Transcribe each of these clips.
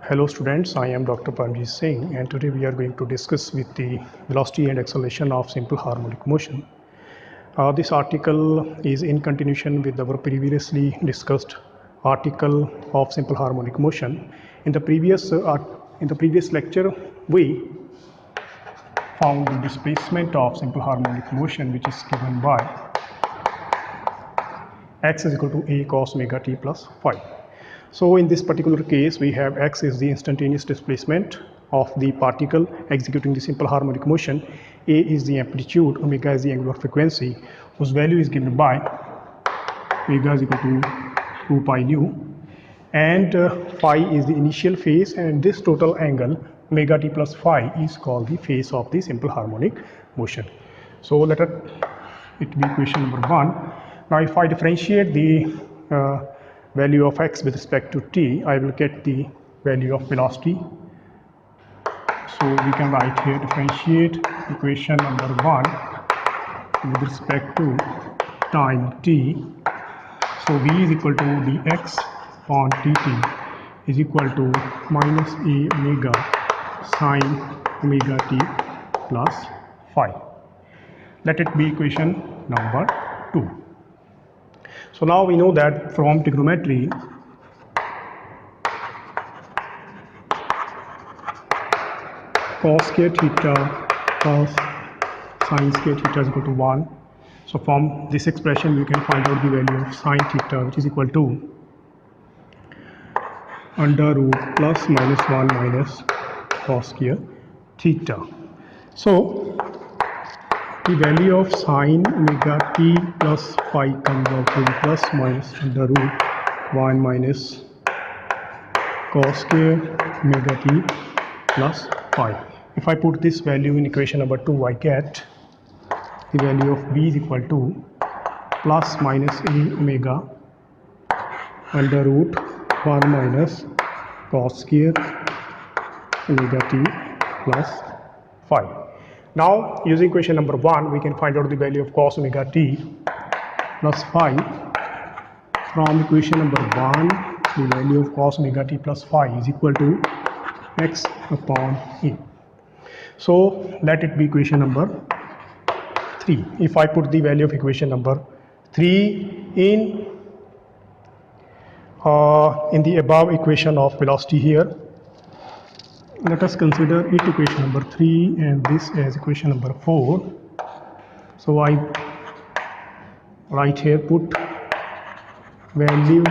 Hello students, I am Dr. Parmjeet Singh and today we are going to discuss with the velocity and acceleration of simple harmonic motion. This article is in continuation with our previously discussed article of simple harmonic motion. In the previous lecture, we found the displacement of simple harmonic motion, which is given by x is equal to a cos omega t plus phi. So in this particular case, we have x is the instantaneous displacement of the particle executing the simple harmonic motion, a is the amplitude, omega is the angular frequency, whose value is given by omega is equal to 2 pi nu, and phi is the initial phase, and this total angle omega t plus phi is called the phase of the simple harmonic motion. So let it be equation number 1. Now if I differentiate the value of x with respect to t, I will get the value of velocity. So we can write here differentiate equation number 1 with respect to time t. So v is equal to dx upon dt is equal to minus a omega sine omega t plus phi. Let it be equation number 2. So now we know that from trigonometry, cos square theta plus sine square theta is equal to 1. So from this expression we can find out the value of sine theta, which is equal to under root plus minus 1 minus cos square theta. So the value of sine omega t plus phi comes out to be plus minus under root 1 minus cos square omega t plus phi. If I put this value in equation number 2, I get the value of v is equal to plus minus a omega under root 1 minus cos square omega t plus phi. Now using equation number 1, we can find out the value of cos omega t plus phi. From equation number 1, the value of cos omega t plus phi is equal to x upon a. So let it be equation number 3. If I put the value of equation number 3 in the above equation of velocity here, let us consider it equation number 3 and this as equation number 4. So I write here, put value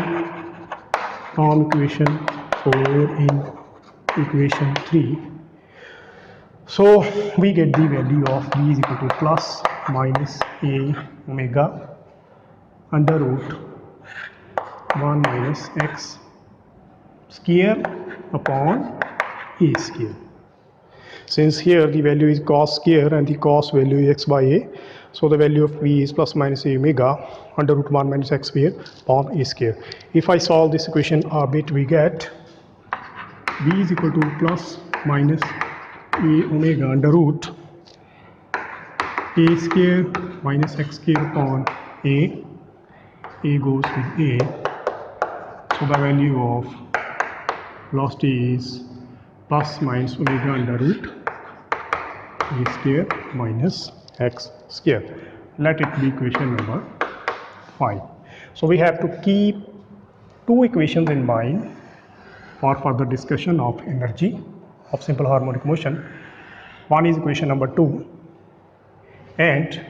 from equation 4 in equation 3. So we get the value of v is equal to plus minus a omega under root 1 minus x square upon a square. Since here the value is cos square and the cos value is x by a, so the value of v is plus minus a omega under root 1 minus x square upon a square. If I solve this equation a bit, we get v is equal to plus minus a omega under root a square minus x square upon a goes with a. So the value of velocity is plus minus omega under root a square minus x square. Let it be equation number 5. So we have to keep two equations in mind for further discussion of energy of simple harmonic motion. One is equation number 2 and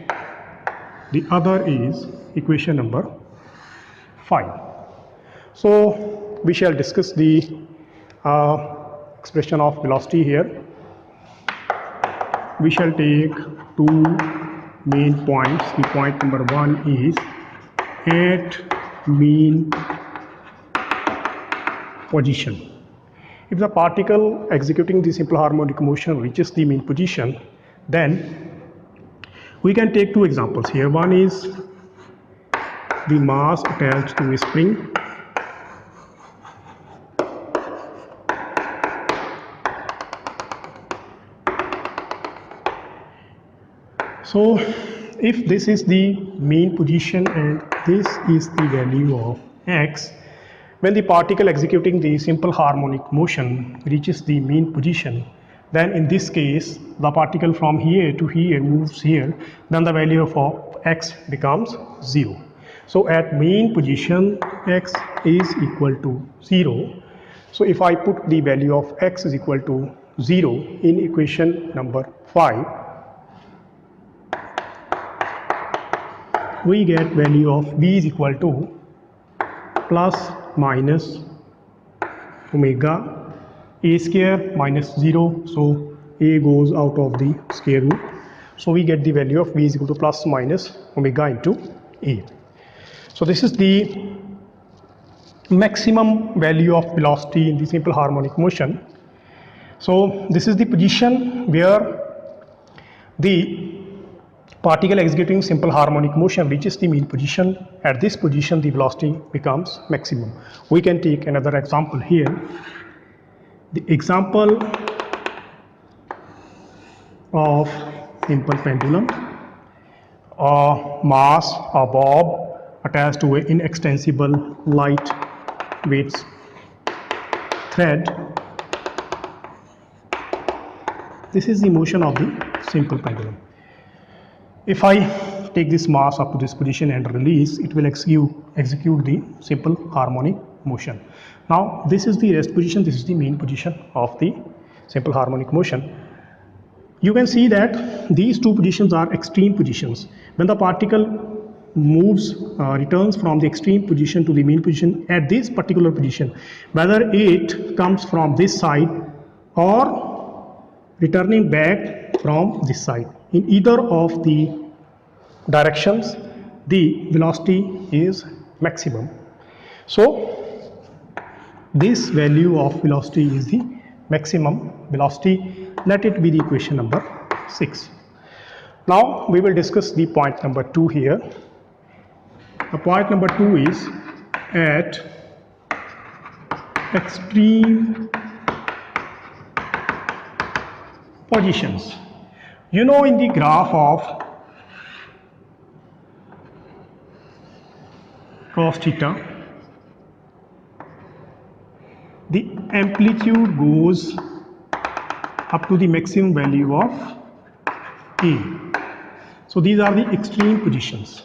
the other is equation number 5. So we shall discuss the expression of velocity here. We shall take two main points. The point number 1 is at mean position. If the particle executing the simple harmonic motion reaches the mean position, then we can take two examples here. One is the mass attached to a spring. So if this is the mean position and this is the value of x, when the particle executing the simple harmonic motion reaches the mean position, then in this case the particle from here to here moves here, then the value of x becomes 0. So at mean position x is equal to 0. So if I put the value of x is equal to 0 in equation number 5, we get value of v is equal to plus minus omega a square minus 0, so a goes out of the square root, so we get the value of v is equal to plus minus omega into a. So this is the maximum value of velocity in the simple harmonic motion. So this is the position where the particle executing simple harmonic motion reaches the mean position. At this position the velocity becomes maximum. We can take another example here. The example of simple pendulum, a mass, a bob attached to an inextensible light weight thread. This is the motion of the simple pendulum. If I take this mass up to this position and release, it will execute the simple harmonic motion. Now this is the rest position, this is the mean position of the simple harmonic motion. You can see that these two positions are extreme positions. When the particle moves, returns from the extreme position to the mean position at this particular position, whether it comes from this side or returning back from this side, in either of the directions the velocity is maximum. So this value of velocity is the maximum velocity. Let it be the equation number 6. Now we will discuss the point number 2 here. The point number 2 is at extreme positions. You know, in the graph of cos theta, the amplitude goes up to the maximum value of A. So these are the extreme positions.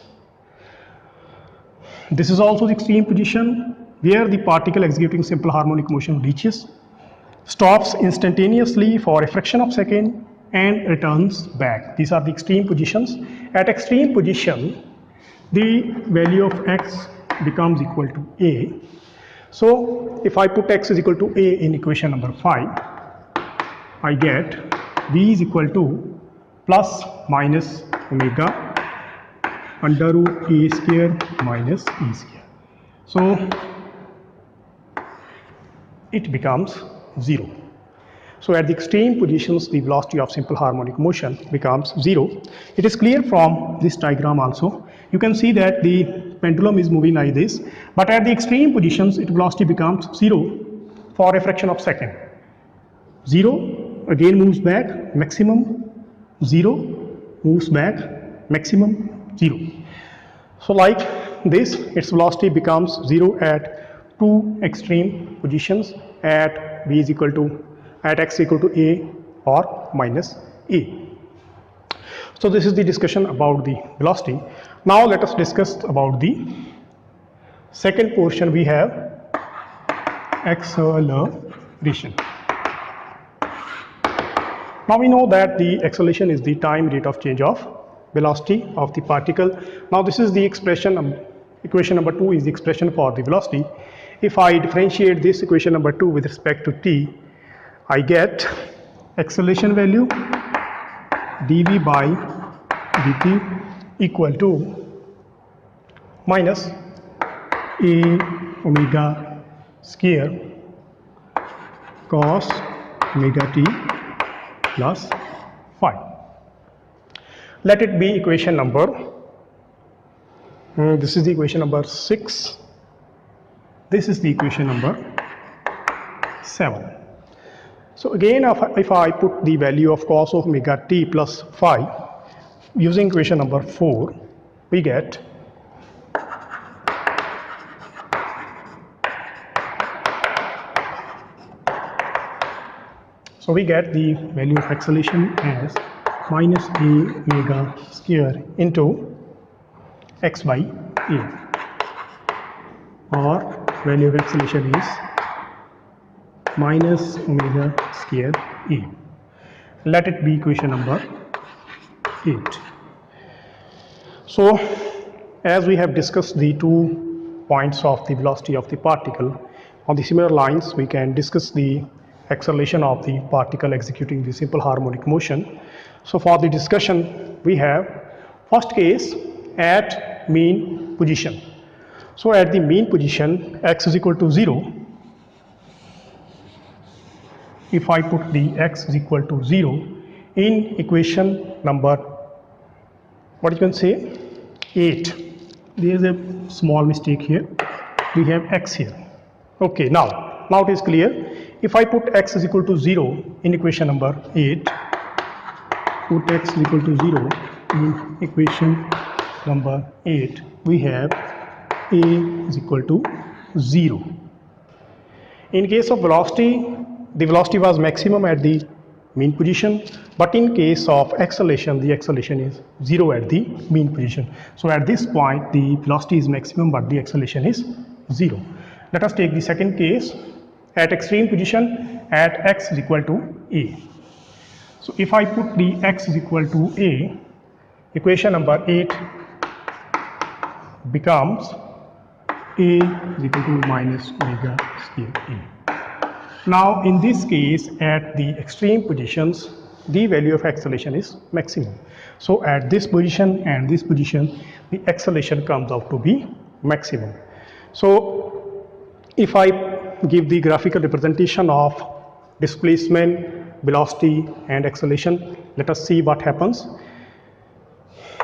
This is also the extreme position where the particle executing simple harmonic motion reaches, stops instantaneously for a fraction of a second and returns back. These are the extreme positions. At extreme position, the value of x becomes equal to A. So if I put x is equal to A in equation number 5, I get v is equal to plus minus omega under root a square minus e square. So it becomes 0. So at the extreme positions the velocity of simple harmonic motion becomes 0. It is clear from this diagram also. You can see that the pendulum is moving like this, but at the extreme positions its velocity becomes 0 for a fraction of a second. 0 again moves back, maximum 0, moves back, maximum 0. So like this, its velocity becomes 0 at two extreme positions, at v is equal to, at x equal to a or minus a. So this is the discussion about the velocity. Now let us discuss about the second portion. We have acceleration. Now we know that the acceleration is the time rate of change of velocity of the particle. Now this is the expression, equation number 2 is the expression for the velocity. If I differentiate this equation number 2 with respect to t, I get acceleration value dv by dt equal to minus a omega square cos omega t plus phi. Let it be equation number, this is the equation number 6, this is the equation number 7. So again, if I put the value of cos of omega t plus phi using equation number 4, we get So we get the value of acceleration as minus a omega square into x by a, or value of acceleration is minus omega square a. Let it be equation number 8. So as we have discussed the 2 points of the velocity of the particle, on the similar lines we can discuss the acceleration of the particle executing the simple harmonic motion. So for the discussion we have first case at mean position. So at the mean position x is equal to 0, if I put the x is equal to 0 in equation number, what you can say, 8, there is a small mistake here, we have x here. Okay, now it is clear. If I put x is equal to 0 in equation number 8, put x is equal to 0 in equation number 8, we have a is equal to 0. In case of velocity, the velocity was maximum at the mean position, but in case of acceleration, the acceleration is 0 at the mean position. So at this point the velocity is maximum but the acceleration is 0. Let us take the second case at extreme position at x is equal to a. So if I put the x is equal to a, equation number 8 becomes a is equal to minus omega square a. Now in this case at the extreme positions the value of acceleration is maximum. So at this position and this position the acceleration comes out to be maximum. So if I give the graphical representation of displacement, velocity and acceleration, let us see what happens.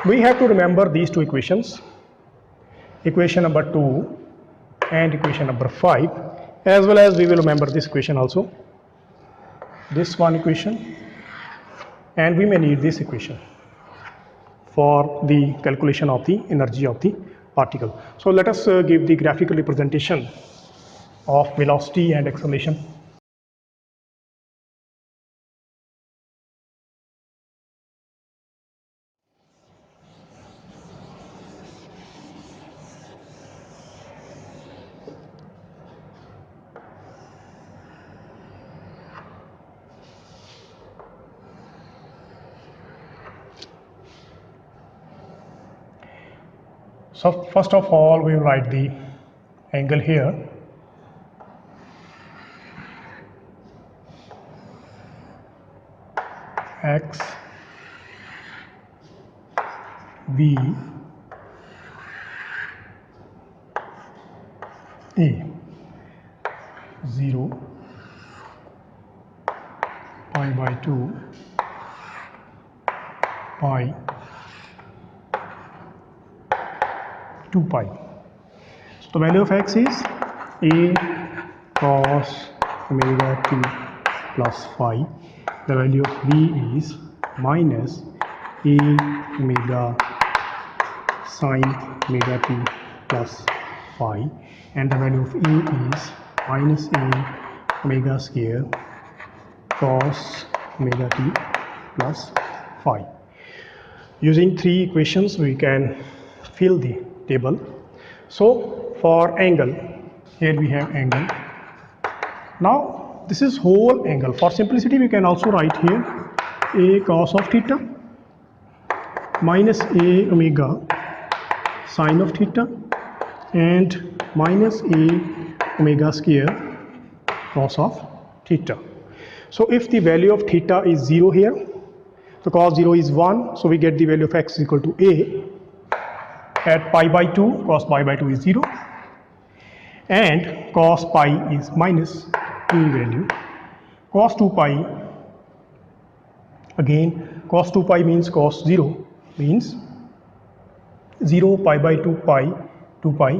We have to remember these 2 equations, equation number 2 and equation number 5, as well as we will remember this equation also, this one equation, and we may need this equation for the calculation of the energy of the particle. So let us give the graphical representation of velocity and acceleration. So first of all we will write the angle here. X V A 0 pi by 2 pi 2 pi. So the value of x is a cos omega t plus phi. The value of v is minus a omega sin omega t plus phi, and the value of a is minus a omega square cos omega t plus phi. Using 3 equations we can fill the table. So for angle, here we have angle. Now this is whole angle. For simplicity we can also write here a cos of theta minus a omega sin of theta and minus a omega square cos of theta. So if the value of theta is 0 here, so cos 0 is 1, so we get the value of x is equal to a. At pi by 2, cos pi by 2 is 0, and cos pi is minus a value. Cos 2 pi, again cos 2 pi means cos 0 means 0 pi by 2 pi 2 pi.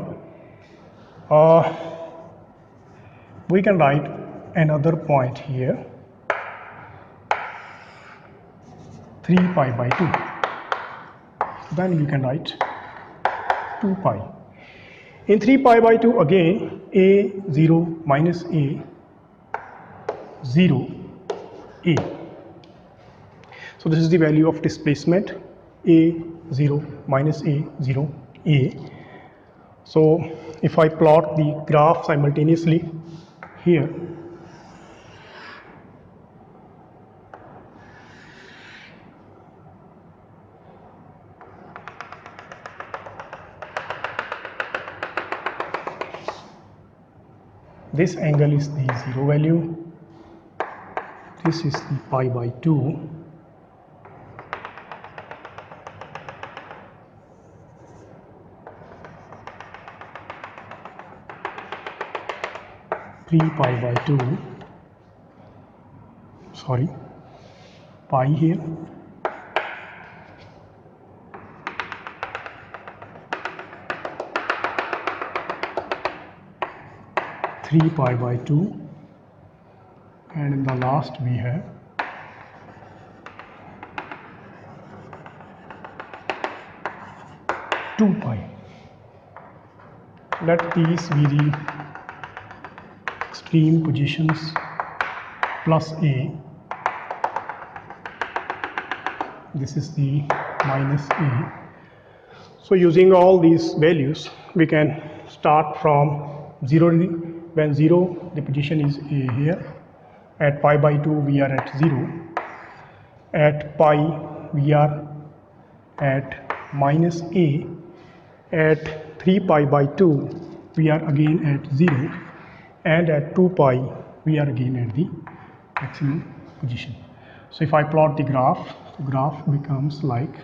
We can write another point here, 3 pi by 2. Then we can write 2 pi. In 3 pi by 2 again a 0 minus a 0, A. So this is the value of displacement A0 minus A0 A. So if I plot the graph simultaneously here, this angle is the 0 value, this is the pi by 2, pi by 2, sorry, pi here, pi by 2, and in the last we have 2 pi. Let these be the extreme positions plus A. This is the minus A. So using all these values, we can start from 0. When 0, the position is A here. At pi by 2, we are at 0. At pi, we are at minus A. At 3 pi by 2, we are again at 0. And at 2 pi, we are again at the maximum position. So if I plot the graph becomes like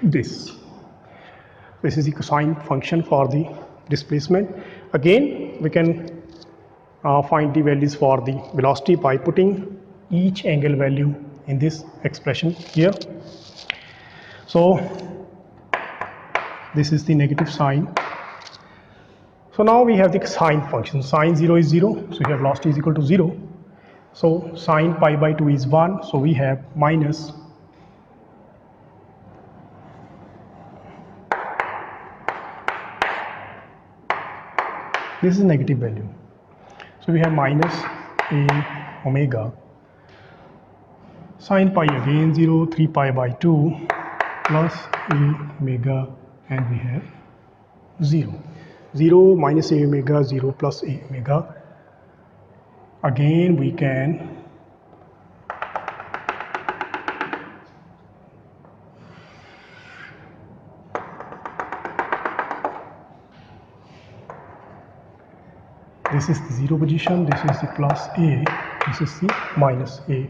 this. This is the cosine function for the displacement. Again, we can find the values for the velocity by putting each angle value in this expression here. So this is the negative sign. So now we have the sine function. Sine 0 is 0, so we have velocity is equal to 0. So sine pi by 2 is 1, so we have minus this is negative value. So we have minus A omega. Sine pi again 0, 3 pi by 2 plus A omega, and we have 0. 0 minus A omega, 0 plus A omega. Again we can this is the 0 position, this is the plus A, this is the minus A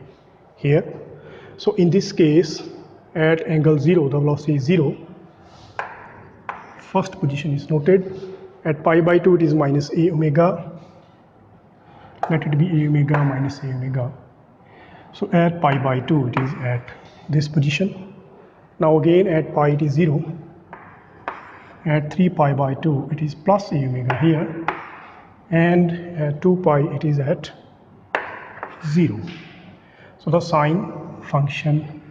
here. So in this case, at angle 0, the velocity is 0. First position is noted. At pi by 2, it is minus A omega. Let it be A omega minus A omega. So at pi by 2, it is at this position. Now again at pi it is 0. At 3 pi by 2, it is plus A omega here. And at 2 pi it is at 0. So the sine function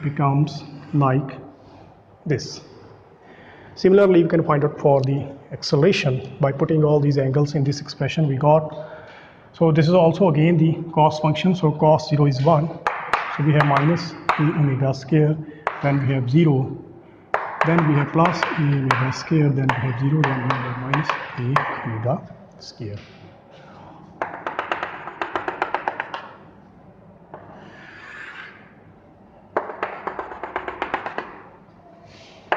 becomes like this. Similarly, we can find out for the acceleration by putting all these angles in this expression we got. So this is also again the cos function. So cos 0 is 1. So we have minus A omega square, then we have 0, then we have plus A omega square, then we have 0, then we have minus A omega square.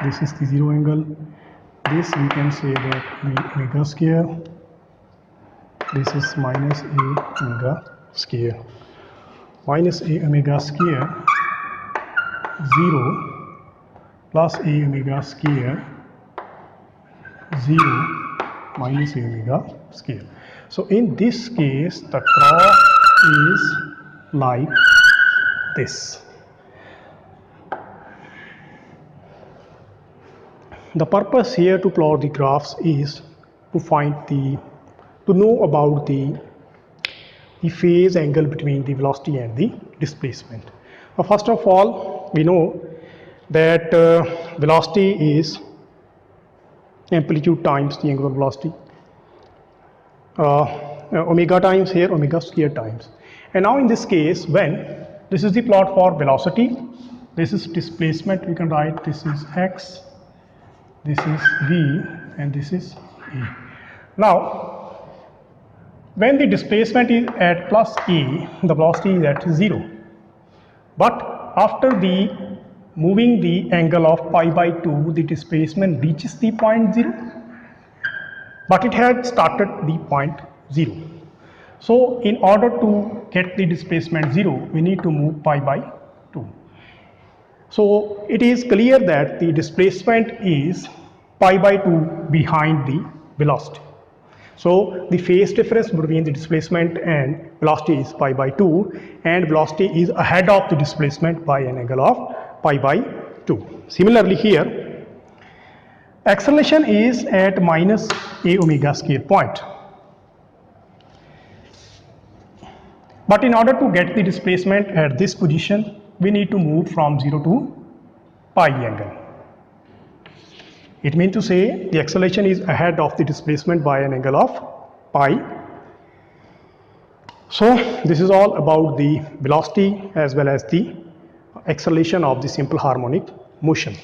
This is the 0 angle. This we can say that A omega square. This is minus A omega square. Minus A omega square 0 plus A omega square 0 minus A omega square. So in this case, the graph is like this. The purpose here to plot the graphs is to know about the phase angle between the velocity and the displacement. First of all, we know that velocity is amplitude times the angular velocity, omega times here, omega square times, And now in this case, when this is the plot for velocity, this is displacement, we can write this is x, this is v, and this is e. Now, when the displacement is at plus e, the velocity is at 0. But after the moving the angle of pi by 2, the displacement reaches the point 0, but it had started the point 0. So in order to get the displacement 0, we need to move pi by 2. So it is clear that the displacement is pi by 2 behind the velocity. So the phase difference between the displacement and velocity is pi by 2, and velocity is ahead of the displacement by an angle of pi by 2. Similarly here, acceleration is at minus a omega scale point. But in order to get the displacement at this position, we need to move from 0 to pi angle. It means to say the acceleration is ahead of the displacement by an angle of pi. So this is all about the velocity as well as the acceleration of the simple harmonic motion.